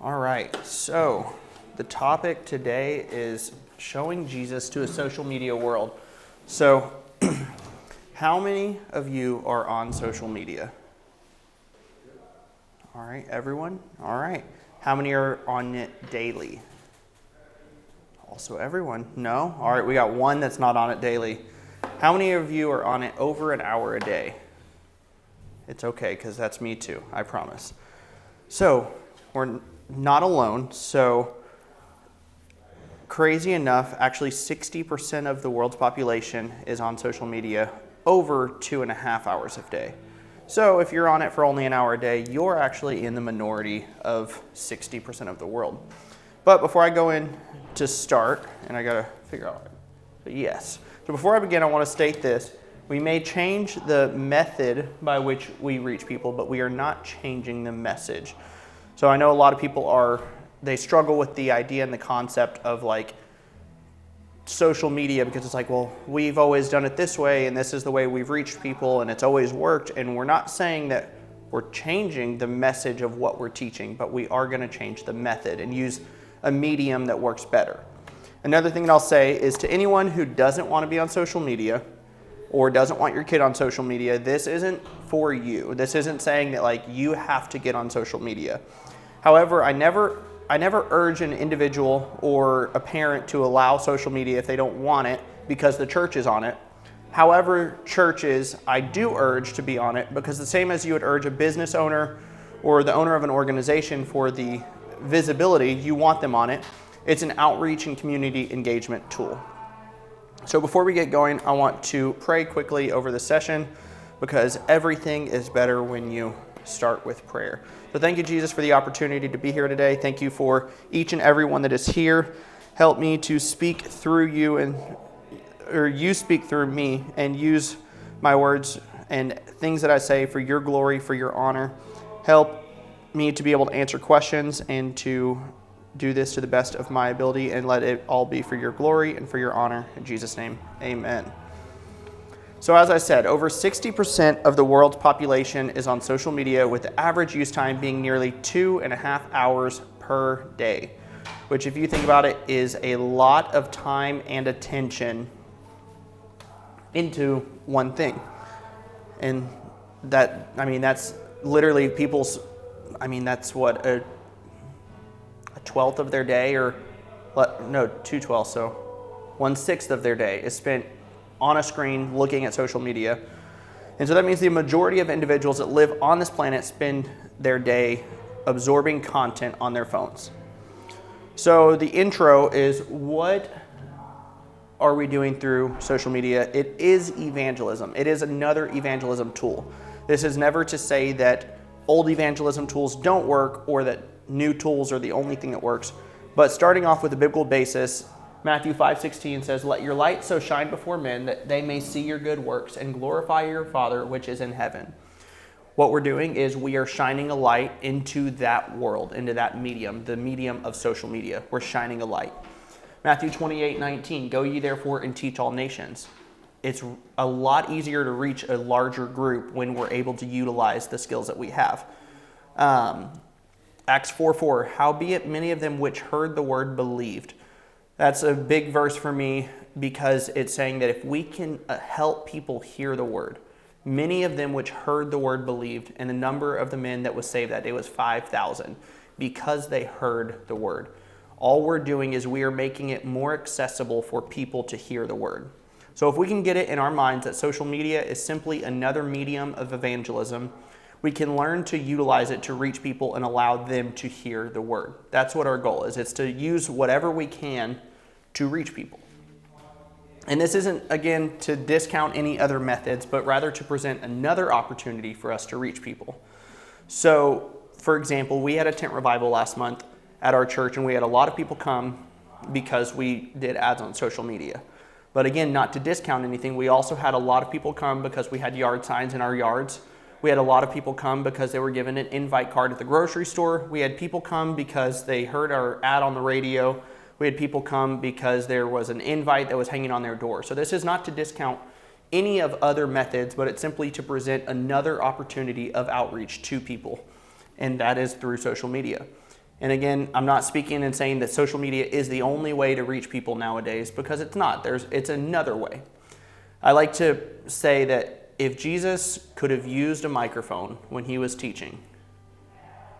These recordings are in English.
All right, so the topic today is showing Jesus to a social media world. So, how many of you are on social media? All right, everyone? All right. How many are on it daily? Also everyone? No? All right, we got one that's not on it daily. How many of you are on it over an hour a day? It's okay, because that's me too, I promise. So, we're not alone. So, crazy enough, actually 60% of the world's population is on social media over 2.5 hours a day. So if you're on it for only an hour a day, you're actually in the minority of 60% of the world. But before I go in to start, and I gotta figure out, yes. So before I begin, I want to state this. We may change the method by which we reach people, but we are not changing the message. So I know a lot of people they struggle with the idea and the concept of like social media, because it's like, well, we've always done it this way and this is the way we've reached people and it's always worked. And we're not saying that we're changing the message of what we're teaching, but we are going to change the method and use a medium that works better. Another thing that I'll say is to anyone who doesn't want to be on social media or doesn't want your kid on social media, this isn't for you. This isn't saying that like you have to get on social media. However, I never urge an individual or a parent to allow social media if they don't want it because the church is on it. However, churches, I do urge to be on it, because the same as you would urge a business owner or the owner of an organization for the visibility, you want them on it. It's an outreach and community engagement tool. So before we get going, I want to pray quickly over the session, because everything is better when you start with prayer. So thank you, Jesus, for the opportunity to be here today. Thank you for each and every one that is here. Help me to speak through you, or you speak through me, and use my words and things that I say for your glory, for your honor. Help me to be able to answer questions and to do this to the best of my ability, and let it all be for your glory and for your honor. In Jesus' name, amen. So as I said, over 60% of the world's population is on social media, with the average use time being nearly 2.5 hours per day, which, if you think about it, is a lot of time and attention into one thing. And that's literally that's what, a 12th of their day, or no, 2/12, so 1/6 of their day is spent on a screen looking at social media. And so that means the majority of individuals that live on this planet spend their day absorbing content on their phones. So the intro is, what are we doing through social media? It is evangelism. It is another evangelism tool. This is never to say that old evangelism tools don't work or that new tools are the only thing that works. But starting off with a biblical basis, Matthew 5:16 says, "Let your light so shine before men that they may see your good works and glorify your Father which is in heaven." What we're doing is we are shining a light into that world, into that medium, the medium of social media. We're shining a light. Matthew 28:19, "Go ye therefore and teach all nations." It's a lot easier to reach a larger group when we're able to utilize the skills that we have. Acts 4:4, "Howbeit many of them which heard the word believed." That's a big verse for me, because it's saying that if we can help people hear the word, many of them which heard the word believed, and the number of the men that was saved that day was 5,000, because they heard the word. All we're doing is we are making it more accessible for people to hear the word. So if we can get it in our minds that social media is simply another medium of evangelism, we can learn to utilize it to reach people and allow them to hear the word. That's what our goal is. It's to use whatever we can to reach people. And this isn't, again, to discount any other methods, but rather to present another opportunity for us to reach people. So, for example, we had a tent revival last month at our church, and we had a lot of people come because we did ads on social media. But again, not to discount anything, we also had a lot of people come because we had yard signs in our yards. We had a lot of people come because they were given an invite card at the grocery store. We had people come because they heard our ad on the radio. We had people come because there was an invite that was hanging on their door. So this is not to discount any of other methods, but it's simply to present another opportunity of outreach to people, and that is through social media. And again, I'm not speaking and saying that social media is the only way to reach people nowadays, because it's not. It's another way. I like to say that if Jesus could have used a microphone when he was teaching,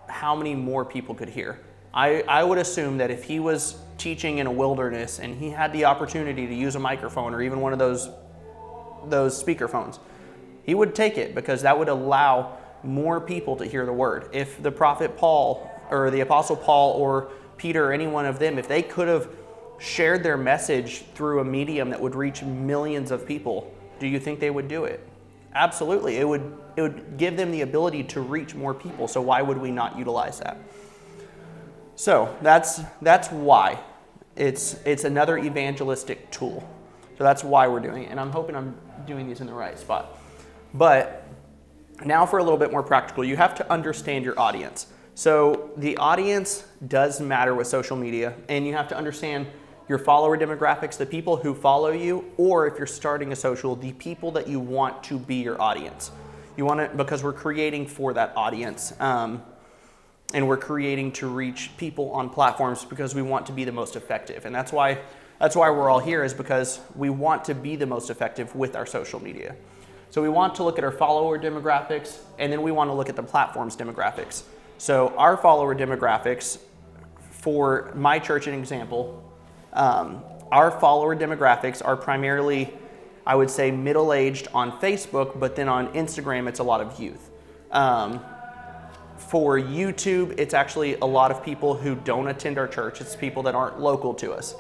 how many more people could hear? I would assume that if he was teaching in a wilderness and he had the opportunity to use a microphone or even one of those speaker phones, he would take it, because that would allow more people to hear the word. If the prophet Paul or the apostle Paul or Peter or any one of them, if they could have shared their message through a medium that would reach millions of people, do you think they would do it? Absolutely. It would give them the ability to reach more people. So why would we not utilize that? So that's why it's another evangelistic tool. So that's why we're doing it. And I'm hoping I'm doing these in the right spot. But now for a little bit more practical, you have to understand your audience. So the audience does matter with social media, and you have to understand your follower demographics, the people who follow you, or if you're starting a social, the people that you want to be your audience. You want to, because we're creating for that audience, and we're creating to reach people on platforms because we want to be the most effective. And that's why we're all here, is because we want to be the most effective with our social media. So we want to look at our follower demographics, and then we want to look at the platform's demographics. So our follower demographics, for my church, an example, our follower demographics are primarily, I would say, middle-aged on Facebook, but then on Instagram, it's a lot of youth. For YouTube, it's actually a lot of people who don't attend our church. It's people that aren't local to us.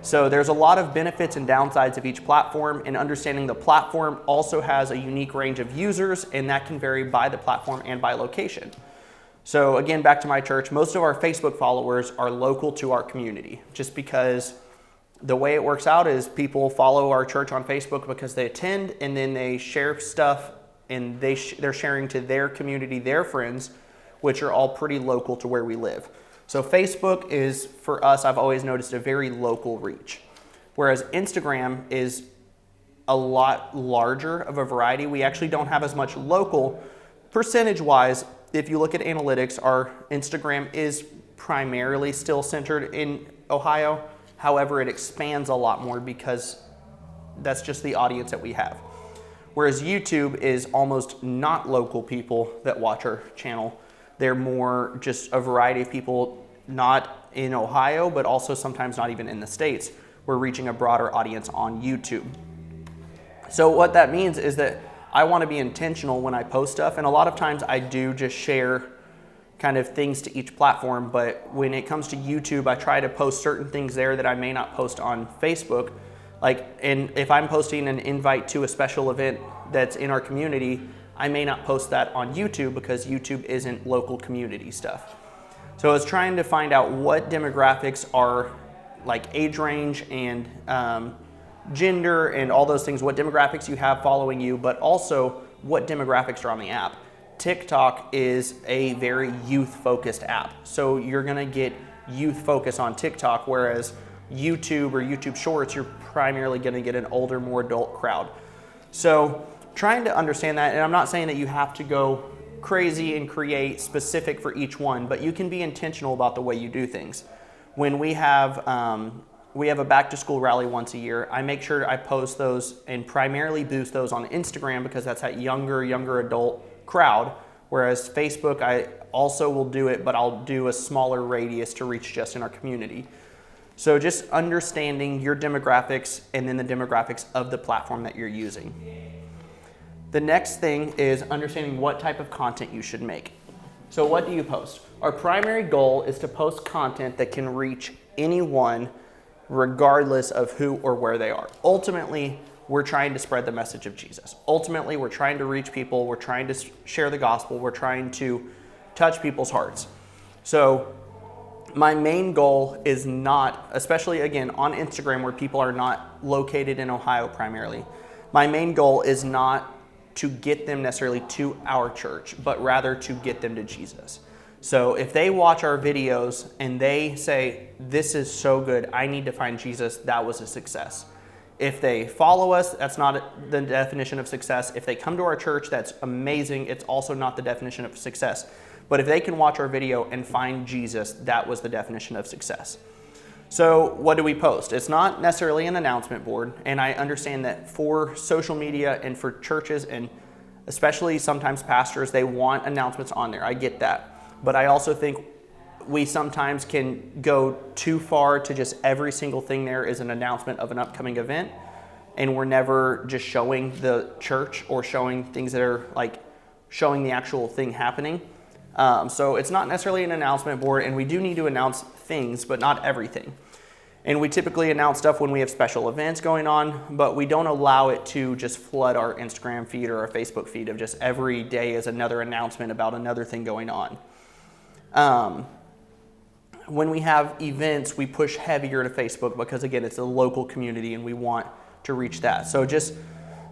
So there's a lot of benefits and downsides of each platform, and understanding the platform also has a unique range of users, and that can vary by the platform and by location. So again, back to my church, most of our Facebook followers are local to our community, just because the way it works out is people follow our church on Facebook because they attend, and then they share stuff, and they're sharing to their community, their friends, which are all pretty local to where we live. So Facebook is, for us, I've always noticed, a very local reach. Whereas Instagram is a lot larger of a variety. We actually don't have as much local. Percentage-wise, if you look at analytics, our Instagram is primarily still centered in Ohio. However, it expands a lot more because that's just the audience that we have. Whereas YouTube is almost not local people that watch our channel. They're more just a variety of people, not in Ohio, but also sometimes not even in the States. We're reaching a broader audience on YouTube. So what that means is that I want to be intentional when I post stuff, and a lot of times I do just share kind of things to each platform, but when it comes to YouTube, I try to post certain things there that I may not post on Facebook. And if I'm posting an invite to a special event that's in our community, I may not post that on YouTube because YouTube isn't local community stuff. So I was trying to find out what demographics are, like age range and gender and all those things, what demographics you have following you, but also what demographics are on the app. TikTok is a very youth-focused app. So you're gonna get youth focus on TikTok, whereas YouTube or YouTube Shorts, you're primarily gonna get an older, more adult crowd. So trying to understand that, and I'm not saying that you have to go crazy and create specific for each one, but you can be intentional about the way you do things. When we have a back to school rally once a year, I make sure I post those and primarily boost those on Instagram because that's that younger adult crowd. Whereas Facebook, I also will do it, but I'll do a smaller radius to reach just in our community. So just understanding your demographics and then the demographics of the platform that you're using. The next thing is understanding what type of content you should make. So what do you post? Our primary goal is to post content that can reach anyone regardless of who or where they are. Ultimately, we're trying to spread the message of Jesus. Ultimately, we're trying to reach people. We're trying to share the gospel. We're trying to touch people's hearts. So my main goal is not, especially again on Instagram where people are not located in Ohio primarily, my main goal is not to get them necessarily to our church, but rather to get them to Jesus. So if they watch our videos and they say, this is so good, I need to find Jesus, that was a success. If they follow us, that's not the definition of success. If they come to our church, that's amazing. It's also not the definition of success. But if they can watch our video and find Jesus, that was the definition of success. So what do we post? It's not necessarily an announcement board, and I understand that for social media and for churches, and especially sometimes pastors, they want announcements on there. I get that. But I also think we sometimes can go too far to just every single thing there is an announcement of an upcoming event, and we're never just showing the church or showing things that are like showing the actual thing happening. So it's not necessarily an announcement board, and we do need to announce things, but not everything. And we typically announce stuff when we have special events going on, but we don't allow it to just flood our Instagram feed or our Facebook feed of just every day is another announcement about another thing going on. When we have events, we push heavier to Facebook because, again, it's a local community and we want to reach that. So just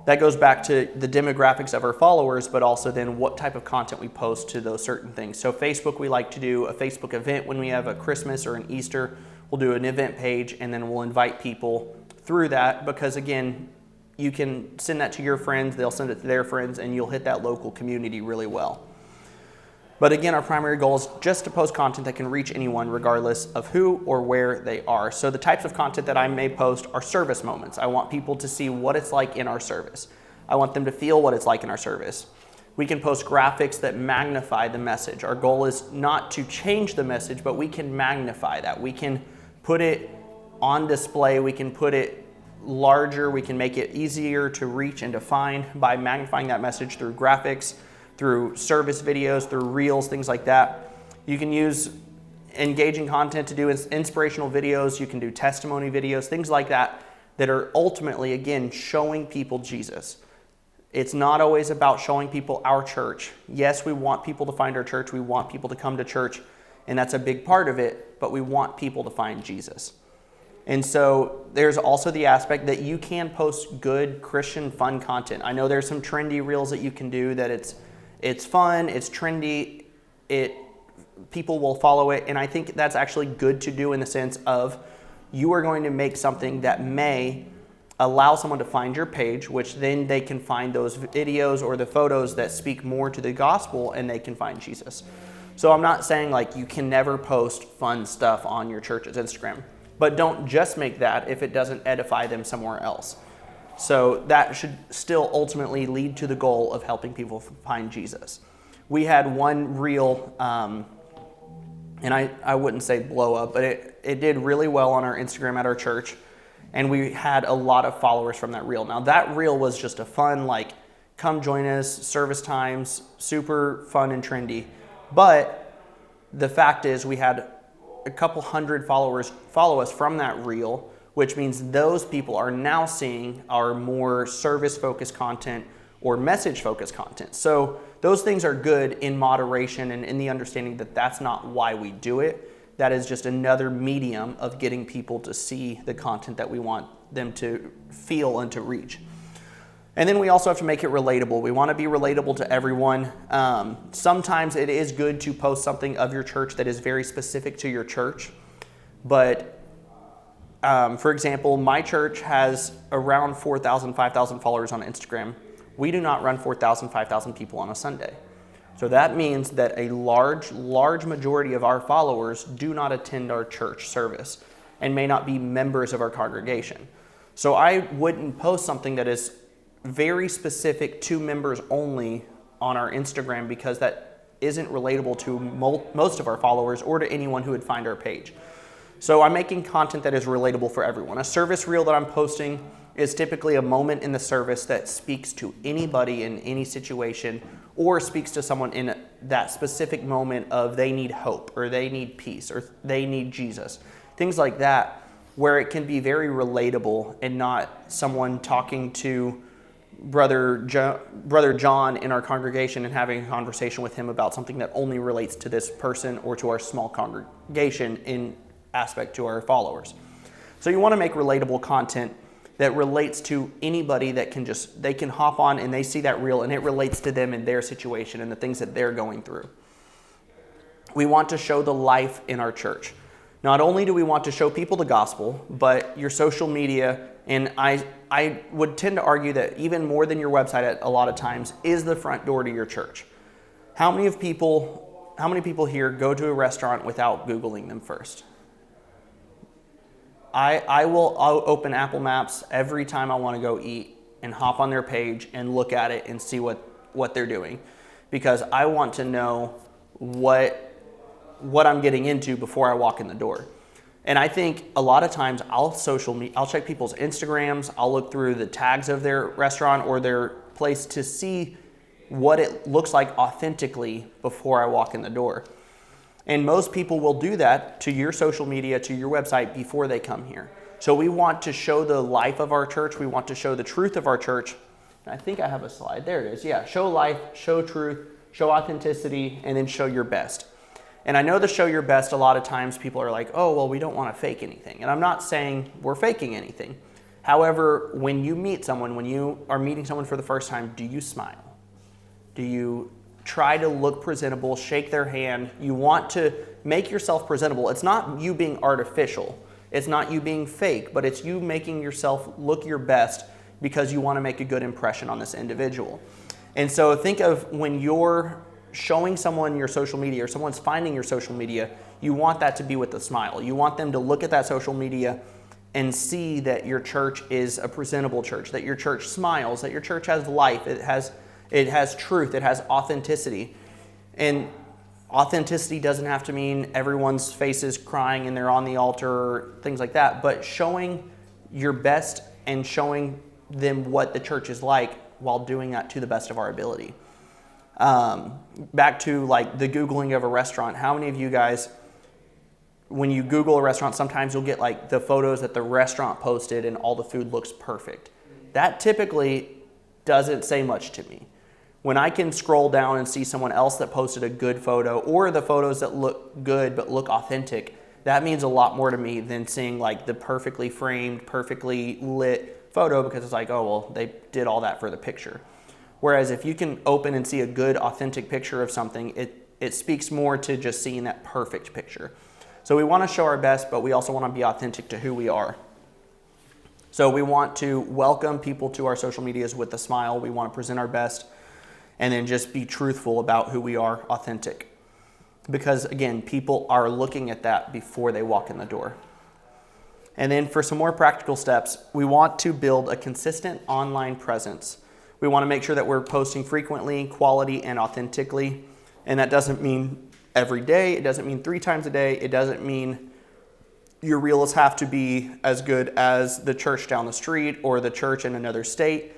that goes back to the demographics of our followers, but also then what type of content we post to those certain things. So Facebook, we like to do a Facebook event when we have a Christmas or an Easter. We'll do an event page and then we'll invite people through that because, again, you can send that to your friends, they'll send it to their friends, and you'll hit that local community really well. But again, our primary goal is just to post content that can reach anyone regardless of who or where they are. So the types of content that I may post are service moments. I want people to see what it's like in our service. I want them to feel what it's like in our service. We can post graphics that magnify the message. Our goal is not to change the message, but we can magnify that. We can put it on display. We can put it larger. We can make it easier to reach and to find by magnifying that message through graphics, through service videos, through reels, things like that. You can use engaging content to do inspirational videos. You can do testimony videos, things like that, that are ultimately, again, showing people Jesus. It's not always about showing people our church. Yes, we want people to find our church. We want people to come to church, and that's a big part of it, but we want people to find Jesus. And so there's also the aspect that you can post good Christian fun content. I know there's some trendy reels that you can do that it's fun, it's trendy, people will follow it, and I think that's actually good to do in the sense of you are going to make something that may allow someone to find your page, which then they can find those videos or the photos that speak more to the gospel and they can find Jesus. So I'm not saying like you can never post fun stuff on your church's Instagram, but don't just make that if it doesn't edify them somewhere else. So that should still ultimately lead to the goal of helping people find Jesus. We had one reel, and I wouldn't say blow up, but it did really well on our Instagram at our church, and we had a lot of followers from that reel. Now that reel was just a fun, like, come join us, service times, super fun and trendy. But the fact is we had a couple hundred followers follow us from that reel, which means those people are now seeing our more service-focused content or message-focused content. So those things are good in moderation and in the understanding that that's not why we do it. That is just another medium of getting people to see the content that we want them to feel and to reach. And then we also have to make it relatable. We want to be relatable to everyone. Sometimes it is good to post something of your church that is very specific to your church, but for example, my church has around 4,000, 5,000 followers on Instagram. We do not run 4,000, 5,000 people on a Sunday. So that means that a large majority of our followers do not attend our church service and may not be members of our congregation. So I wouldn't post something that is very specific to members only on our Instagram because that isn't relatable to most of our followers or to anyone who would find our page. So I'm making content that is relatable for everyone. A service reel that I'm posting is typically a moment in the service that speaks to anybody in any situation or speaks to someone in that specific moment of they need hope or they need peace or they need Jesus. Things like that where it can be very relatable and not someone talking to Brother John in our congregation and having a conversation with him about something that only relates to this person or to our small congregation in aspect to our followers. So you want to make relatable content that relates to anybody that they can hop on and they see that reel and it relates to them and their situation and the things that they're going through. We want to show the life in our church. Not only do we want to show people the gospel, but your social media, and I would tend to argue that even more than your website at a lot of times, is the front door to your church. How many of people how many people here go to a restaurant without Googling them first? I'll open Apple Maps every time I want to go eat and hop on their page and look at it and see what they're doing, because I want to know what I'm getting into before I walk in the door. And I think a lot of times I'll check people's Instagrams, I'll look through the tags of their restaurant or their place to see what it looks like authentically before I walk in the door. And most people will do that to your social media, to your website before they come here. So we want to show the life of our church. We want to show the truth of our church. And I think I have a slide. There it is. Yeah, show life, show truth, show authenticity, and then show your best. And I know the show your best, a lot of times people are like, oh, well, we don't want to fake anything. And I'm not saying we're faking anything. However, when you meet someone, when you are meeting someone for the first time, do you smile? Do you try to look presentable, shake their hand? You want to make yourself presentable. It's not you being artificial. It's not you being fake, but it's you making yourself look your best because you want to make a good impression on this individual. And so think of when you're showing someone your social media or someone's finding your social media, you want that to be with a smile. You want them to look at that social media and see that your church is a presentable church, that your church smiles, that your church has life, it has truth, it has authenticity. And authenticity doesn't have to mean everyone's face is crying and they're on the altar or things like that, but showing your best and showing them what the church is like while doing that to the best of our ability. Back to like the Googling of a restaurant. How many of you guys, when you Google a restaurant, sometimes you'll get like the photos that the restaurant posted and all the food looks perfect. That typically doesn't say much to me. When I can scroll down and see someone else that posted a good photo or the photos that look good but look authentic, that means a lot more to me than seeing like the perfectly framed, perfectly lit photo, because it's like, oh, well, they did all that for the picture. Whereas if you can open and see a good, authentic picture of something, it speaks more to just seeing that perfect picture. So we want to show our best, but we also want to be authentic to who we are. So we want to welcome people to our social medias with a smile. We want to present our best and then just be truthful about who we are, authentic. Because again, people are looking at that before they walk in the door. And then for some more practical steps, we want to build a consistent online presence. We want to make sure that we're posting frequently, quality, and authentically. And that doesn't mean every day. It doesn't mean 3 times a day. It doesn't mean your reels have to be as good as the church down the street or the church in another state.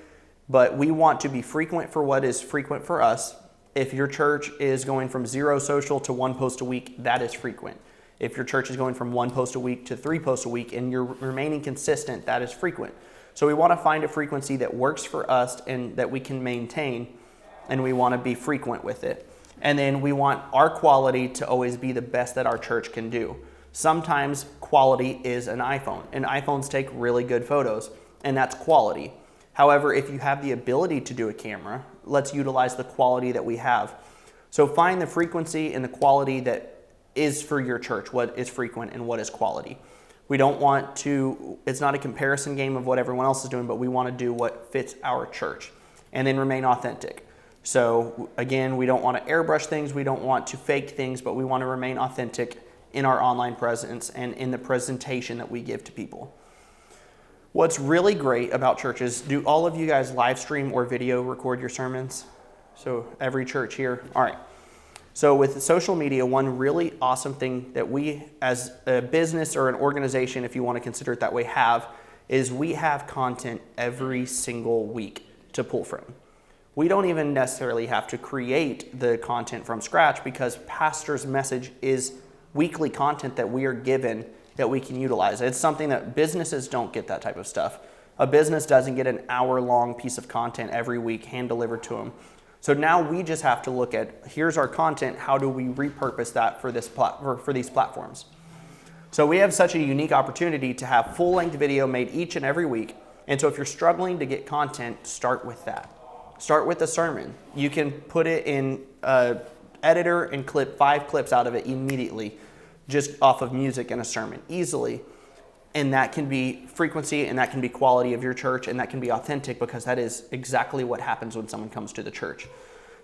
But we want to be frequent for what is frequent for us. If your church is going from 0 social to 1 post a week, that is frequent. If your church is going from 1 post a week to 3 posts a week and you're remaining consistent, that is frequent. So we want to find a frequency that works for us and that we can maintain, and we want to be frequent with it. And then we want our quality to always be the best that our church can do. Sometimes quality is an iPhone, and iPhones take really good photos, and that's quality. However, if you have the ability to do a camera, let's utilize the quality that we have. So find the frequency and the quality that is for your church, what is frequent and what is quality. We don't want to, it's not a comparison game of what everyone else is doing, but we want to do what fits our church and then remain authentic. So again, we don't want to airbrush things, we don't want to fake things, but we want to remain authentic in our online presence and in the presentation that we give to people. What's really great about churches, do all of you guys live stream or video record your sermons? So every church here, all right. So with social media, one really awesome thing that we as a business or an organization, if you want to consider it that way, have is we have content every single week to pull from. We don't even necessarily have to create the content from scratch because pastor's message is weekly content that we are given that we can utilize. It's something that businesses don't get, that type of stuff. A business doesn't get an hour-long piece of content every week hand delivered to them. So now we just have to look at, here's our content, how do we repurpose that for these platforms? So we have such a unique opportunity to have full-length video made each and every week. And so if you're struggling to get content, start with that. Start with a sermon. You can put it in an editor and clip 5 clips out of it immediately, just off of music and a sermon, easily. And that can be frequency, and that can be quality of your church, and that can be authentic because that is exactly what happens when someone comes to the church.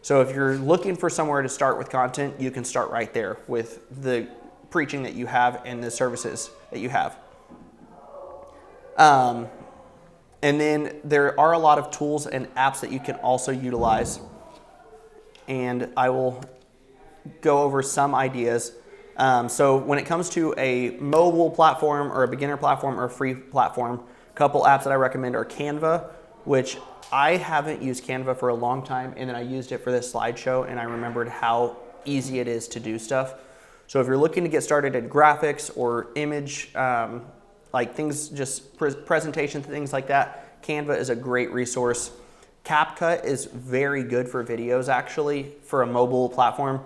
So if you're looking for somewhere to start with content, you can start right there with the preaching that you have and the services that you have. And then there are a lot of tools and apps that you can also utilize. And I will go over some ideas. So when it comes to a mobile platform or a beginner platform or a free platform, a couple apps that I recommend are Canva, which I haven't used Canva for a long time, and then I used it for this slideshow, and I remembered how easy it is to do stuff. So if you're looking to get started in graphics or image, like things, just presentation, things like that, Canva is a great resource. CapCut is very good for videos, actually, for a mobile platform.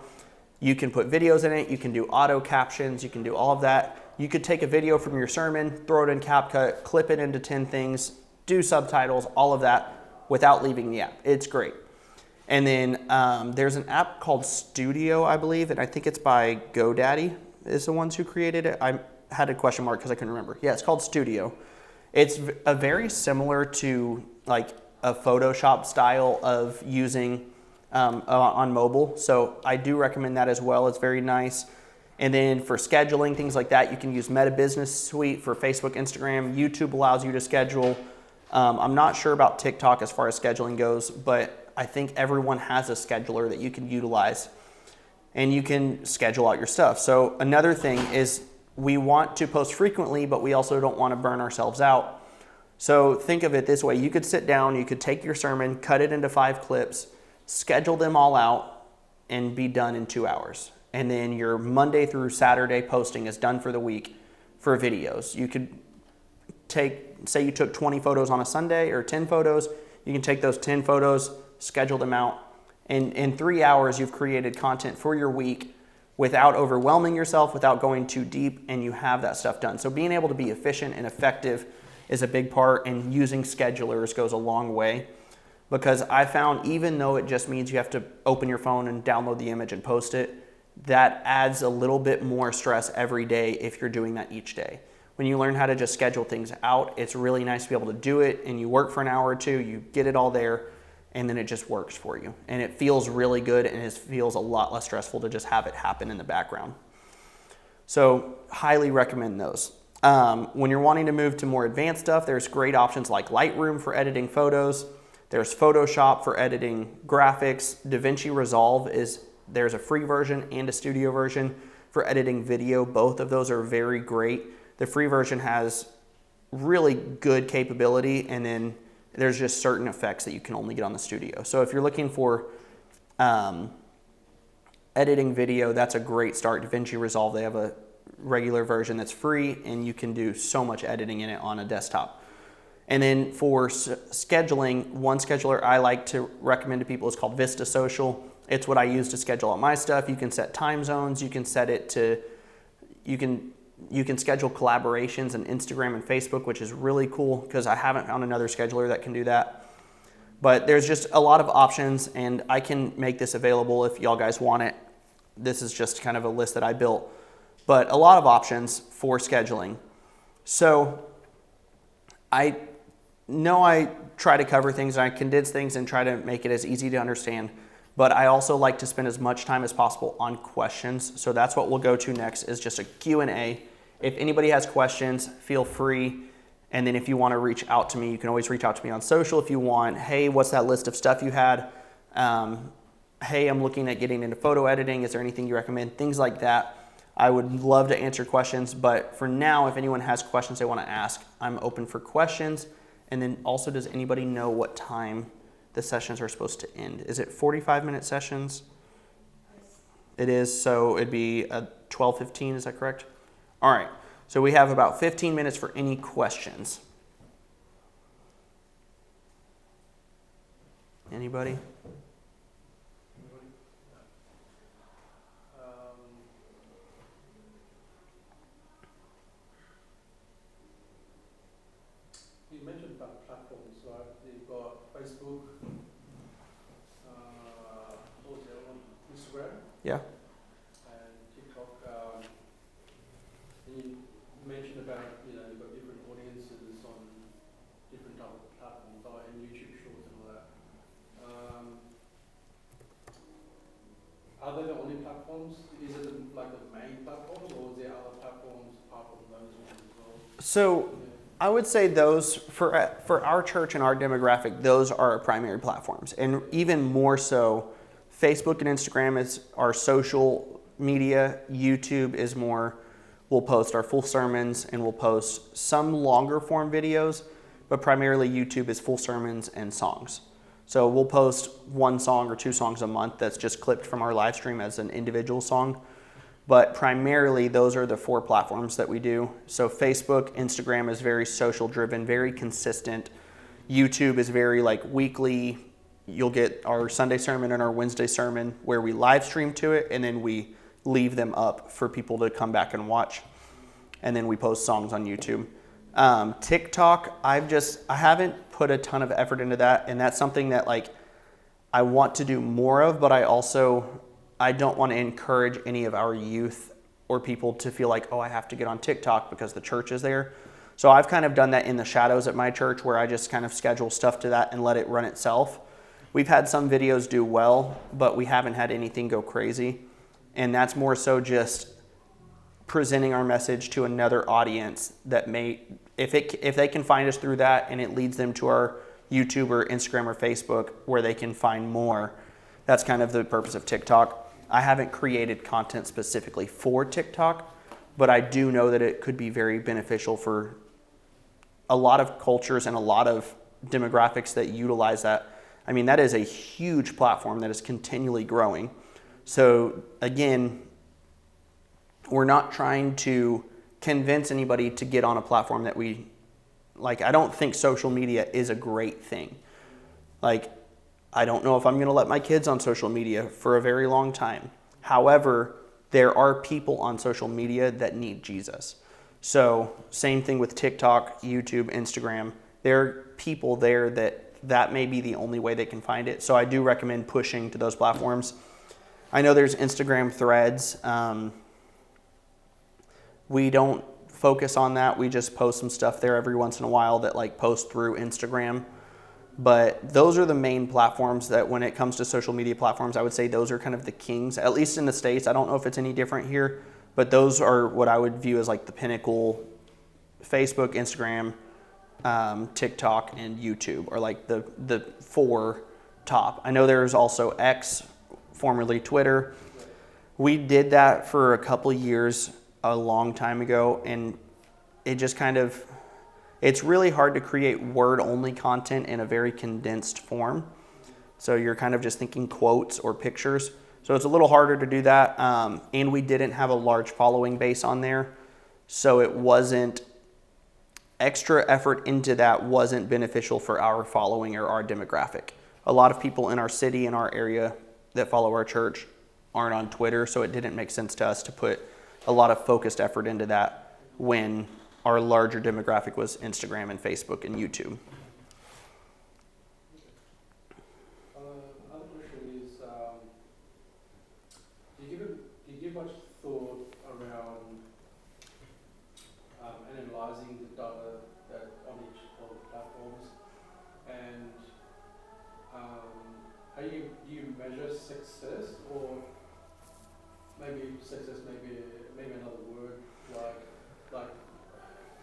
You can put videos in it, you can do auto captions, you can do all of that. You could take a video from your sermon, throw it in CapCut, clip it into 10 things, do subtitles, all of that without leaving the app. It's great. And then there's an app called Studio, I believe, and I think it's by GoDaddy is the ones who created it. I had a question mark because I couldn't remember. Yeah, it's called Studio. It's a very similar to like a Photoshop style of using on mobile. So I do recommend that as well. It's very nice. And then for scheduling, things like that, you can use Meta Business Suite for Facebook, Instagram. YouTube allows you to schedule. I'm not sure about TikTok as far as scheduling goes, but I think everyone has a scheduler that you can utilize and you can schedule out your stuff. So another thing is we want to post frequently, but we also don't want to burn ourselves out. So think of it this way. You could sit down, you could take your sermon, cut it into 5 clips, schedule them all out, and be done in 2 hours. And then your Monday through Saturday posting is done for the week for videos. You could say you took 20 photos on a Sunday or 10 photos, you can take those 10 photos, schedule them out, and in 3 hours you've created content for your week without overwhelming yourself, without going too deep, and you have that stuff done. So being able to be efficient and effective is a big part, and using schedulers goes a long way, because I found even though it just means you have to open your phone and download the image and post it, that adds a little bit more stress every day if you're doing that each day. When you learn how to just schedule things out, it's really nice to be able to do it, and you work for an hour or two, you get it all there, and then it just works for you. And it feels really good, and it feels a lot less stressful to just have it happen in the background. So highly recommend those. When you're wanting to move to more advanced stuff, there's great options like Lightroom for editing photos. There's Photoshop for editing graphics. DaVinci Resolve there's a free version and a studio version for editing video. Both of those are very great. The free version has really good capability, and then there's just certain effects that you can only get on the studio. So if you're looking for editing video, that's a great start. DaVinci Resolve, they have a regular version that's free, and you can do so much editing in it on a desktop. And then for scheduling, one scheduler I like to recommend to people is called Vista Social. It's what I use to schedule out my stuff. You can set time zones. You can set it to, you can schedule collaborations on Instagram and Facebook, which is really cool because I haven't found another scheduler that can do that. But there's just a lot of options, and I can make this available if y'all guys want it. This is just kind of a list that I built, but a lot of options for scheduling. So I know I try to cover things, and I condense things and try to make it as easy to understand, but I also like to spend as much time as possible on questions. So that's what we'll go to next, is just a Q&A. If anybody has questions, feel free. And then if you want to reach out to me, you can always reach out to me on social if you want. Hey, what's that list of stuff you had? Hey, I'm looking at getting into photo editing. Is there anything you recommend? Things like that. I would love to answer questions, but for now, if anyone has questions they want to ask, I'm open for questions. And then also, does anybody know what time the sessions are supposed to end? Is it 45-minute sessions? It is, so it'd be 12:15, is that correct? All right, so we have about 15 minutes for any questions. Anybody? You mentioned about platforms, right? You've got Facebook, what was the other one? Instagram. Yeah. And TikTok. And you mentioned about, you've got different audiences on different type of platforms, and YouTube Shorts and all that. platforms? Is it like the main platforms, or is there other platforms apart from those ones as well? So I would say those, for our church and our demographic, those are our primary platforms. And even more so, Facebook and Instagram is our social media. YouTube is more, we'll post our full sermons and we'll post some longer form videos, but primarily YouTube is full sermons and songs. So we'll post one song or two songs a month that's just clipped from our live stream as an individual song. But primarily those are the four platforms that we do. So Facebook, Instagram is very social driven, very consistent. YouTube is very like weekly. You'll get our Sunday sermon and our Wednesday sermon where we live stream to it, and then we leave them up for people to come back and watch. And then we post songs on YouTube. TikTok, I haven't put a ton of effort into that, and that's something that like I want to do more of, but I don't want to encourage any of our youth or people to feel like, oh, I have to get on TikTok because the church is there. So I've kind of done that in the shadows at my church, where I just kind of schedule stuff to that and let it run itself. We've had some videos do well, but we haven't had anything go crazy. And that's more so just presenting our message to another audience that may, if they can find us through that and it leads them to our YouTube or Instagram or Facebook where they can find more. That's kind of the purpose of TikTok. I haven't created content specifically for TikTok, but I do know that it could be very beneficial for a lot of cultures and a lot of demographics that utilize that. I mean, that is a huge platform that is continually growing. So again, we're not trying to convince anybody to get on a platform that we like. I don't think social media is a great thing. Like, I don't know if I'm going to let my kids on social media for a very long time. However, there are people on social media that need Jesus. So same thing with TikTok, YouTube, Instagram. There are people there that may be the only way they can find it. So I do recommend pushing to those platforms. I know there's Instagram Threads. We don't focus on that. We just post some stuff there every once in a while that like post through Instagram. But those are the main platforms that when it comes to social media platforms, I would say those are kind of the kings, at least in the States. I don't know if it's any different here, but those are what I would view as like the pinnacle. Facebook, Instagram, TikTok, and YouTube are like the four top. I know there's also X, formerly Twitter. We did that for a couple years a long time ago, and it just kind of, it's really hard to create word-only content in a very condensed form. So you're kind of just thinking quotes or pictures. So it's a little harder to do that. And we didn't have a large following base on there. So it wasn't, extra effort into that wasn't beneficial for our following or our demographic. A lot of people in our city, in our area that follow our church aren't on Twitter. So it didn't make sense to us to put a lot of focused effort into that when our larger demographic was Instagram and Facebook and YouTube. Another question is, do you give much thought around analyzing the data that on each of the platforms, and how do you measure success, or maybe success maybe another word, like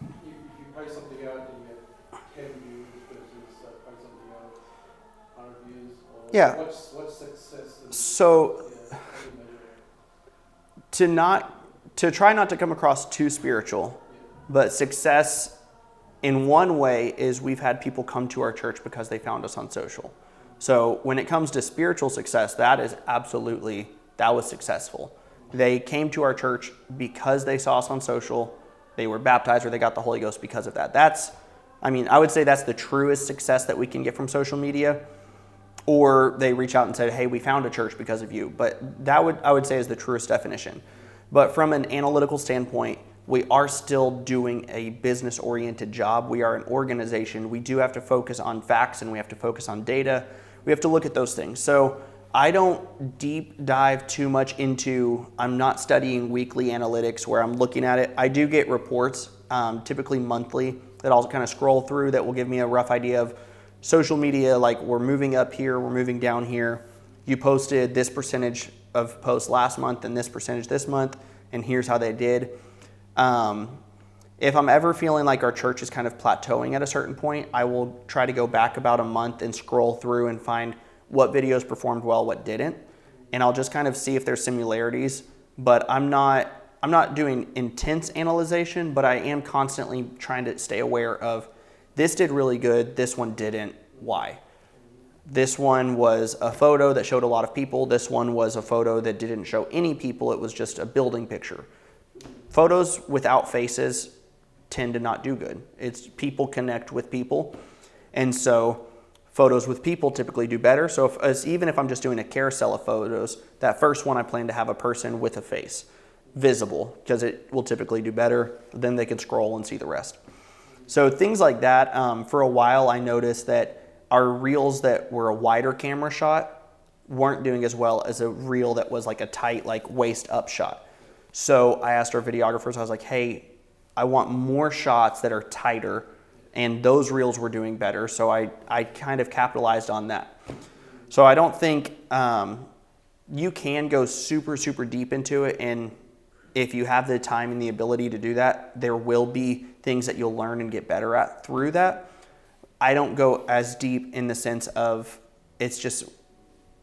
if you post something out and you get 10 views versus post something out 100 views, or Yeah. what's success? So How do you measure it? to try not to come across too spiritual, but success in one way is we've had people come to our church because they found us on social. So when it comes to spiritual success, that was successful. They came to our church because they saw us on social. They were baptized or they got the Holy Ghost because of that. I would say that's the truest success that we can get from social media. Or they reach out and say, hey, we found a church because of you. But I would say is the truest definition. But from an analytical standpoint, we are still doing a business-oriented job. We are an organization. We do have to focus on facts and we have to focus on data. We have to look at those things. So I don't deep dive too much into, I'm not studying weekly analytics where I'm looking at it. I do get reports, typically monthly, that I'll kind of scroll through that will give me a rough idea of social media, like we're moving up here, we're moving down here. You posted this percentage of posts last month and this percentage this month, and here's how they did. If I'm ever feeling like our church is kind of plateauing at a certain point, I will try to go back about a month and scroll through and find what videos performed well, what didn't. And I'll just kind of see if there's similarities. But I'm not doing intense analyzation, but I am constantly trying to stay aware of this did really good, this one didn't, why? This one was a photo that showed a lot of people. This one was a photo that didn't show any people. It was just a building picture. Photos without faces tend to not do good. It's people connect with people. And so photos with people typically do better. So even if I'm just doing a carousel of photos, that first one I plan to have a person with a face visible because it will typically do better. Then they can scroll and see the rest. So things like that. For a while, I noticed that our reels that were a wider camera shot weren't doing as well as a reel that was like a tight, like waist up shot. So I asked our videographers, I was like, hey, I want more shots that are tighter, and those reels were doing better. So I kind of capitalized on that. So I don't think you can go super, super deep into it. And if you have the time and the ability to do that, there will be things that you'll learn and get better at through that. I don't go as deep in the sense of it's just,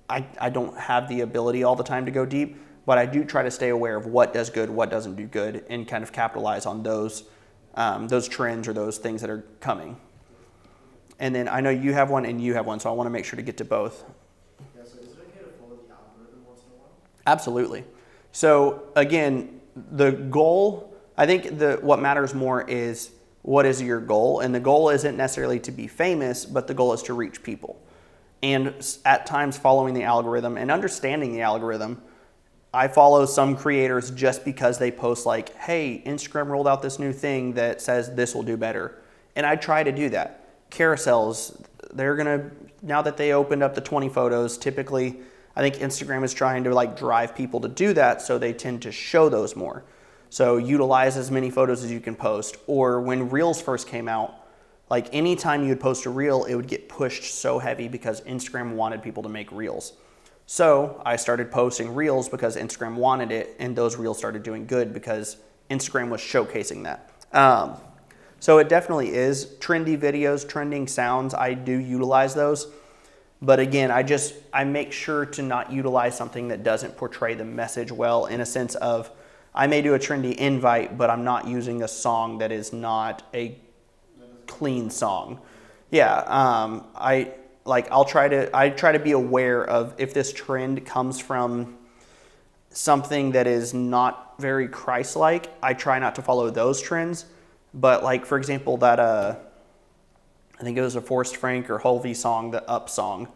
I don't have the ability all the time to go deep, but I do try to stay aware of what does good, what doesn't do good, and kind of capitalize on those trends or those things that are coming. And then I know you have one and you have one, so I want to make sure to get to both. Yeah, so is it okay to follow the algorithm once in a while? Absolutely. So again, the goal, I think what matters more is what is your goal? And the goal isn't necessarily to be famous, but the goal is to reach people. And at times following the algorithm and understanding the algorithm, I follow some creators just because they post like, hey, Instagram rolled out this new thing that says this will do better. And I try to do that. Carousels, now that they opened up the 20 photos, typically I think Instagram is trying to like drive people to do that, so they tend to show those more. So utilize as many photos as you can post. Or when Reels first came out, like anytime you would post a Reel, it would get pushed so heavy because Instagram wanted people to make Reels. So I started posting Reels because Instagram wanted it, and those Reels started doing good because Instagram was showcasing that. So it definitely is trendy videos, trending sounds. I do utilize those. But again, I make sure to not utilize something that doesn't portray the message well, in a sense of I may do a trendy invite, but I'm not using a song that is not a clean song. Yeah, I try to be aware of if this trend comes from something that is not very Christ-like. I try not to follow those trends. But like, for example, that I think it was a Forrest Frank or Hulvey song, the Up song,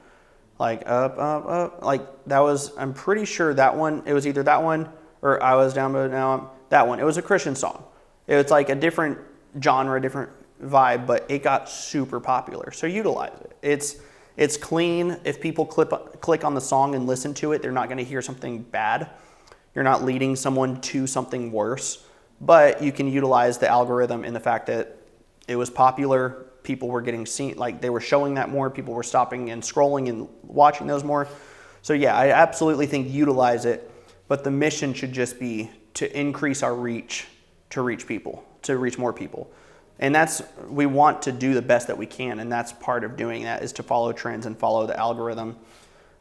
like up, up, up, like that was, I'm pretty sure that one, it was either that one or I was down, but now I'm, that one. It was a Christian song. It was like a different genre, different vibe, but it got super popular. So utilize it. It's clean. If people click on the song and listen to it, they're not going to hear something bad. You're not leading someone to something worse, but you can utilize the algorithm in the fact that it was popular. People were getting seen, like they were showing that more. People were stopping and scrolling and watching those more. So yeah, I absolutely think utilize it, but the mission should just be to increase our reach, to reach people, to reach more people. And we want to do the best that we can, and that's part of doing that is to follow trends and follow the algorithm,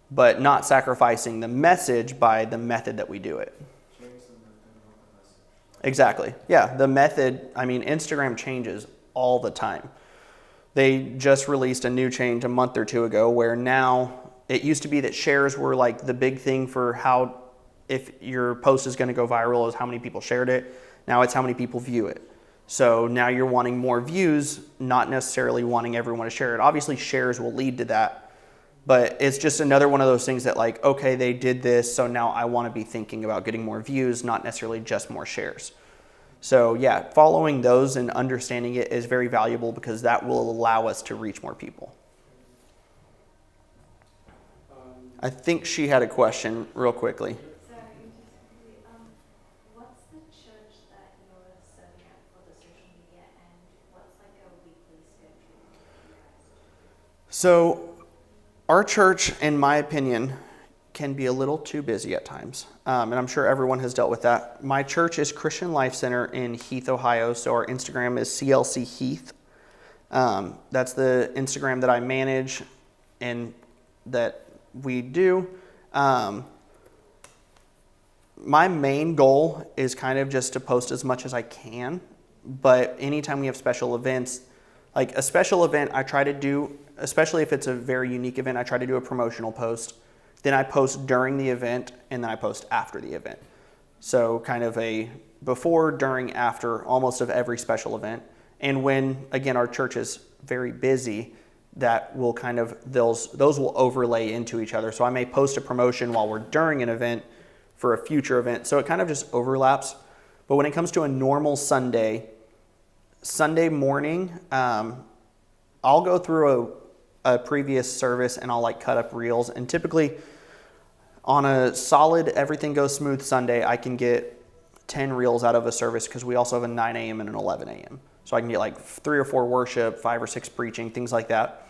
but not sacrificing the message by the method that we do it. Exactly. Yeah, the method, I mean, Instagram changes all the time. They just released a new change a month or two ago where now it used to be that shares were like the big thing for how, if your post is going to go viral, is how many people shared it. Now it's how many people view it. So now you're wanting more views, not necessarily wanting everyone to share it. Obviously shares will lead to that, but it's just another one of those things that like, okay, they did this, so now I want to be thinking about getting more views, not necessarily just more shares. So yeah, following those and understanding it is very valuable because that will allow us to reach more people. I think she had a question real quickly. Sorry, just what's the church that you're serving at for the social media, and what's like a weekly schedule for you guys? So our church, in my opinion, can be a little too busy at times. And I'm sure everyone has dealt with that. My church is Christian Life Center in Heath, Ohio. So our Instagram is CLC Heath. That's the Instagram that I manage and that we do. My main goal is kind of just to post as much as I can. But anytime we have special events, like a special event, I try to do, especially if it's a very unique event, I try to do a promotional post. Then I post during the event, and then I post after the event. So kind of a before, during, after almost of every special event. And when, again, our church is very busy, that will kind of, those will overlay into each other. So I may post a promotion while we're during an event for a future event. So it kind of just overlaps. But when it comes to a normal Sunday morning, I'll go through a previous service and I'll like cut up reels. And typically on a solid, everything goes smooth Sunday, I can get 10 reels out of a service because we also have a 9 a.m. and an 11 a.m. So I can get like 3 or 4 worship, 5 or 6 preaching, things like that.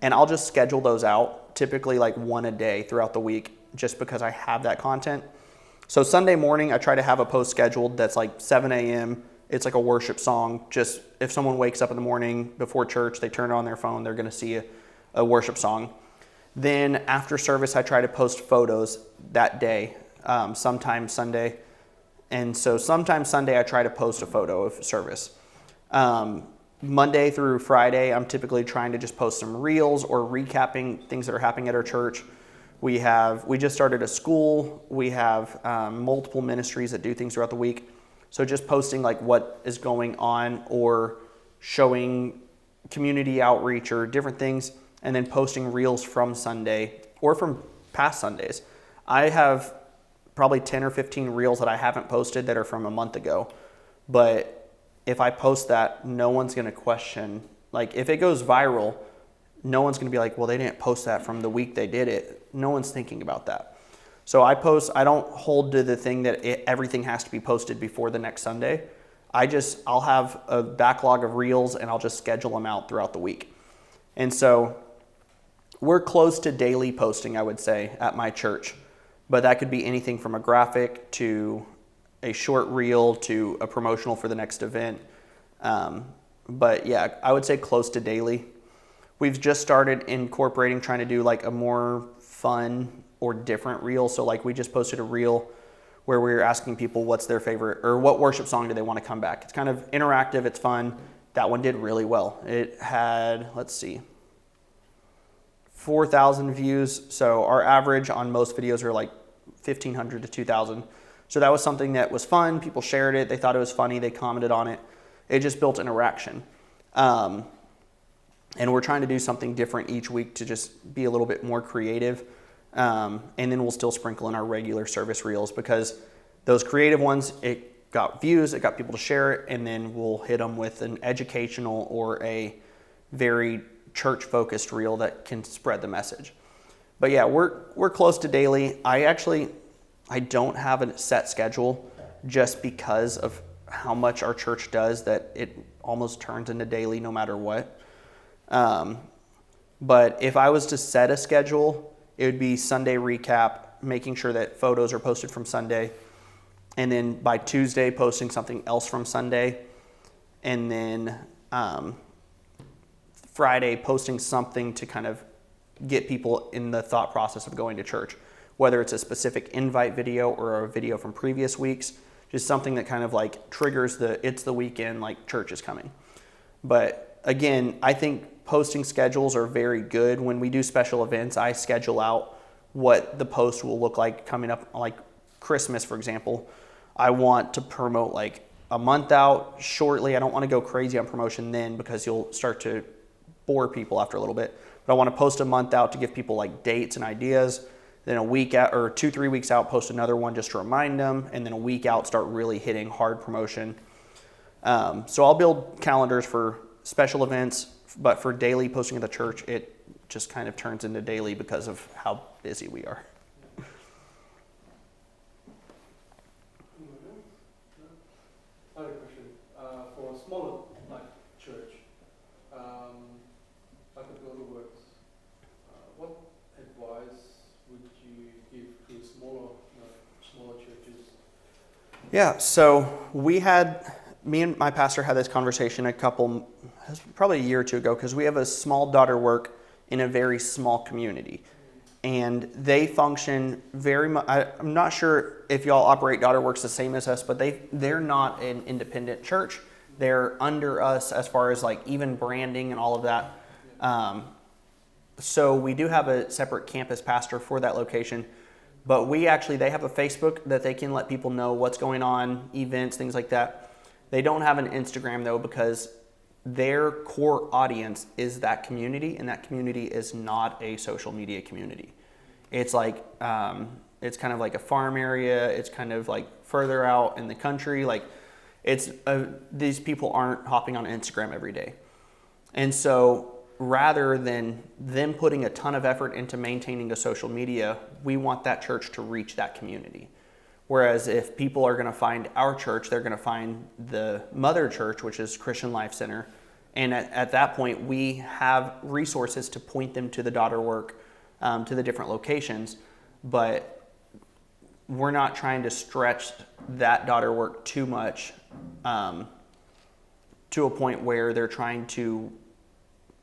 And I'll just schedule those out, typically like one a day throughout the week, just because I have that content. So Sunday morning, I try to have a post scheduled that's like 7 a.m. It's like a worship song. Just if someone wakes up in the morning before church, they turn on their phone, they're going to see a worship song. Then after service, I try to post photos that day, sometime Sunday. And so sometime Sunday, I try to post a photo of service. Monday through Friday, I'm typically trying to just post some reels or recapping things that are happening at our church. We just started a school. We have multiple ministries that do things throughout the week. So just posting like what is going on or showing community outreach or different things, and then posting reels from Sunday or from past Sundays. I have probably 10 or 15 reels that I haven't posted that are from a month ago. But if I post that, no one's going to question. Like if it goes viral, no one's going to be like, well, they didn't post that from the week they did it. No one's thinking about that. So I don't hold to the thing that everything has to be posted before the next Sunday. I'll have a backlog of reels and I'll just schedule them out throughout the week. And so we're close to daily posting, I would say, at my church. But that could be anything from a graphic to a short reel to a promotional for the next event. But yeah, I would say close to daily. We've just started incorporating, trying to do like a more fun or different reel. So like we just posted a reel where we were asking people what's their favorite or what worship song do they want to come back. It's kind of interactive. It's fun. That one did really well. It had, 4,000 views. So our average on most videos are like 1,500 to 2,000. So that was something that was fun. People shared it. They thought it was funny. They commented on it. It just built interaction. And we're trying to do something different each week to just be a little bit more creative. And then we'll still sprinkle in our regular service reels because those creative ones, it got views, it got people to share it, and then we'll hit them with an educational or a very church-focused reel that can spread the message. But yeah, we're close to daily. I don't have a set schedule just because of how much our church does that it almost turns into daily no matter what. But if I was to set a schedule, it would be Sunday recap, making sure that photos are posted from Sunday, and then by Tuesday posting something else from Sunday, and then Friday posting something to kind of get people in the thought process of going to church, whether it's a specific invite video or a video from previous weeks, just something that kind of like triggers it's the weekend, like church is coming. But again, I think posting schedules are very good. When we do special events, I schedule out what the post will look like coming up, like Christmas, for example. I want to promote like a month out shortly. I don't want to go crazy on promotion then because you'll start to bore people after a little bit. But I want to post a month out to give people like dates and ideas. Then a week out or 2-3 weeks out, post another one just to remind them. And then a week out, start really hitting hard promotion. So I'll build calendars for special events, but for daily posting at the church, it just kind of turns into daily because of how busy we are. I have a question. For a smaller church, like a Builder Works, what advice would you give Yeah, so me and my pastor had this conversation probably a year or two ago, because we have a small daughter work in a very small community. And they function very much, I'm not sure if y'all operate daughter works the same as us, but they're not an independent church. They're under us as far as like even branding and all of that. So we do have a separate campus pastor for that location. But they have a Facebook that they can let people know what's going on, events, things like that. They don't have an Instagram though, because their core audience is that community, and that community is not a social media community. It's like, it's kind of like a farm area. It's kind of like further out in the country. Like these people aren't hopping on Instagram every day. And so rather than them putting a ton of effort into maintaining a social media, we want that church to reach that community. Whereas if people are going to find our church, they're going to find the mother church, which is Christian Life Center. And at that point, we have resources to point them to the daughter work, to the different locations. But we're not trying to stretch that daughter work too much to a point where they're trying to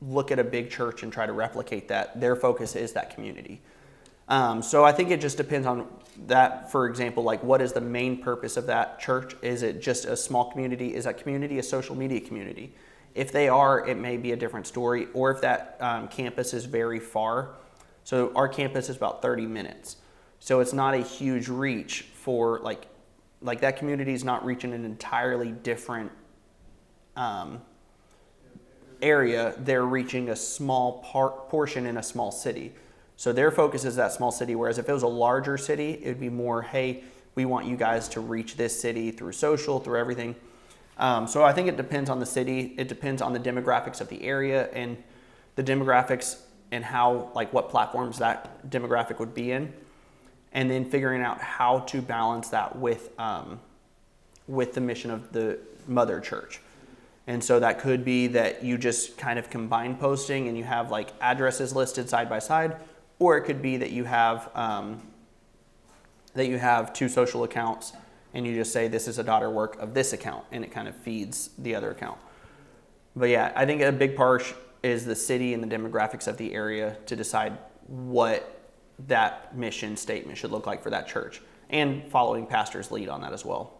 look at a big church and try to replicate that. Their focus is that community. So I think it just depends on that. For example, like what is the main purpose of that church? Is it just a small community? Is that community a social media community? If they are, it may be a different story. Or if that campus is very far. So our campus is about 30 minutes. So it's not a huge reach for like that community is not reaching an entirely different area. They're reaching a small portion in a small city. So their focus is that small city, whereas if it was a larger city, it would be more, hey, we want you guys to reach this city through social, through everything. So I think it depends on the city. It depends on the demographics of the area and the demographics and how, like what platforms that demographic would be in. And then figuring out how to balance that with the mission of the mother church. And so that could be that you just kind of combine posting and you have like addresses listed side by side, or it could be that you have two social accounts and you just say this is a daughter work of this account, and it kind of feeds the other account. But yeah, I think a big part is the city and the demographics of the area to decide what that mission statement should look like for that church, and following pastor's lead on that as well.